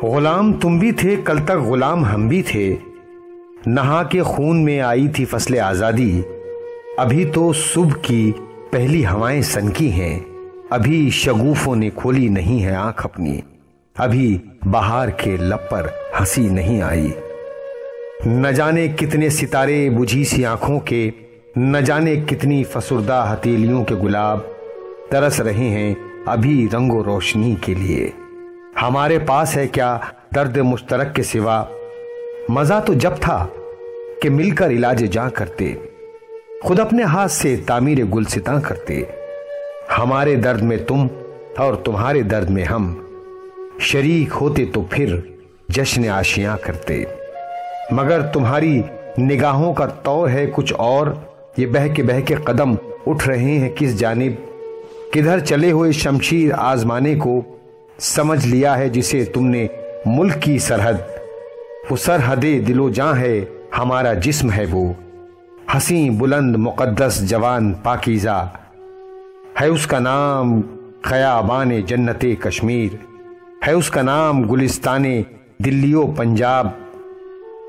غلام تم بھی تھے، کل تک غلام ہم بھی تھے، نہا کے خون میں آئی تھی فصل آزادی، ابھی تو صبح کی پہلی ہوائیں سنکی ہیں، ابھی شگوفوں نے کھولی نہیں ہے آنکھ اپنی، ابھی بہار کے لب پر ہنسی نہیں آئی۔ نہ جانے کتنے ستارے بجھی سی آنکھوں کے، نہ جانے کتنی فسردہ ہتھیلیوں کے گلاب ترس رہے ہیں ابھی رنگ و روشنی کے لیے۔ ہمارے پاس ہے کیا درد مشترک کے سوا؟ مزہ تو جب تھا کہ مل کر علاج جاں کرتے، خود اپنے ہاتھ سے تعمیر گلستاں کرتے۔ ہمارے درد میں تم اور تمہارے درد میں ہم، شریک ہوتے تو پھر جشن آشیاں کرتے۔ مگر تمہاری نگاہوں کا طور ہے کچھ اور، یہ بہہ کے قدم اٹھ رہے ہیں کس جانب، کدھر چلے ہوئے شمشیر آزمانے کو سمجھ لیا ہے جسے تم نے ملک کی سرحد، وہ سرحد دل و جاں ہے ہمارا جسم ہے، وہ حسین بلند مقدس جوان پاکیزہ ہے، اس کا نام خیابان جنت کشمیر ہے، اس کا نام گلستان دلی و پنجاب،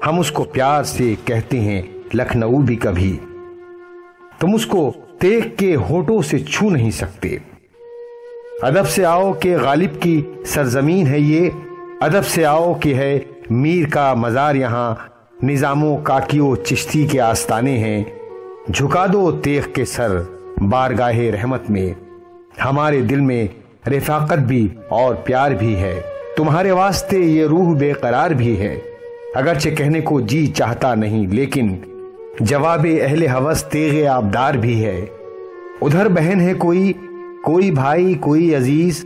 ہم اس کو پیار سے کہتے ہیں لکھنؤ بھی کبھی۔ تم اس کو دیکھ کے ہونٹوں سے چھو نہیں سکتے۔ ادب سے آؤ کہ غالب کی سرزمین ہے یہ، ادب سے آؤ کہ ہے میر کا مزار یہاں، نظاموں کاکیو چشتی کے آستانے ہیں، جھکا دو تیغ کے سر بارگاہ رحمت میں، ہمارے دل میں رفاقت بھی اور پیار بھی ہے، تمہارے واسطے یہ روح بے قرار بھی ہے، اگرچہ کہنے کو جی چاہتا نہیں لیکن جواب اہل ہوس تیغ آبدار بھی ہے۔ ادھر بہن ہے کوئی بھائی کوئی عزیز،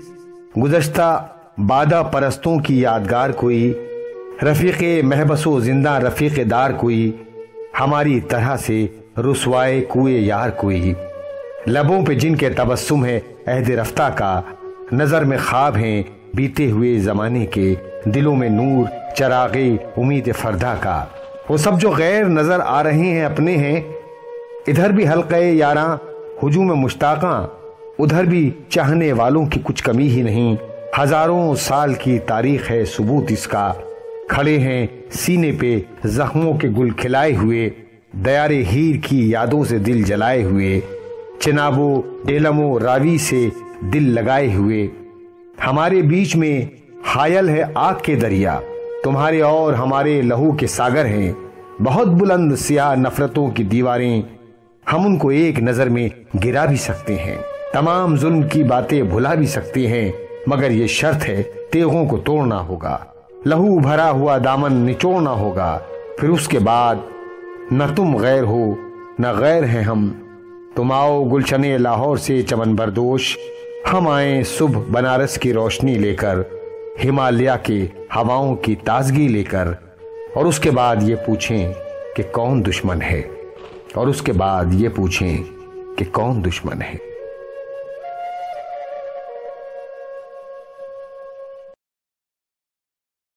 گزشتہ بادہ پرستوں کی یادگار کوئی، رفیق محبس و زندہ رفیق دار کوئی، ہماری طرح سے رسوائے کوئے یار کوئی، لبوں پہ جن کے تبسم ہے عہد رفتہ کا، نظر میں خواب ہیں بیتے ہوئے زمانے کے، دلوں میں نور چراغ امید فردا کا، وہ سب جو غیر نظر آ رہے ہیں اپنے ہیں، ادھر بھی حلقہ یاراں ہجوم مشتاقاں، ادھر بھی چاہنے والوں کی کچھ کمی ہی نہیں، ہزاروں سال کی تاریخ ہے ثبوت اس کا، کھڑے ہیں سینے پہ زخموں کے گل کھلائے ہوئے، دیار ہیر کی یادوں سے دل جلائے ہوئے، چنابو ڈیلمو راوی سے دل لگائے ہوئے، ہمارے بیچ میں حائل ہے آگ کے دریا، تمہارے اور ہمارے لہو کے ساگر ہیں، بہت بلند سیاہ نفرتوں کی دیواریں، ہم ان کو ایک نظر میں گرا بھی سکتے ہیں، تمام ظلم کی باتیں بھلا بھی سکتے ہیں، مگر یہ شرط ہے تیغوں کو توڑنا ہوگا، لہو بھرا ہوا دامن نچوڑنا ہوگا، پھر اس کے بعد نہ تم غیر ہو نہ غیر ہیں ہم، تم آؤ گلشن لاہور سے چمن بردوش، ہم آئیں صبح بنارس کی روشنی لے کر، ہمالیہ کے ہواؤں کی تازگی لے کر، اور اس کے بعد یہ پوچھیں کہ کون دشمن ہے، اور اس کے بعد یہ پوچھیں کہ کون دشمن ہے۔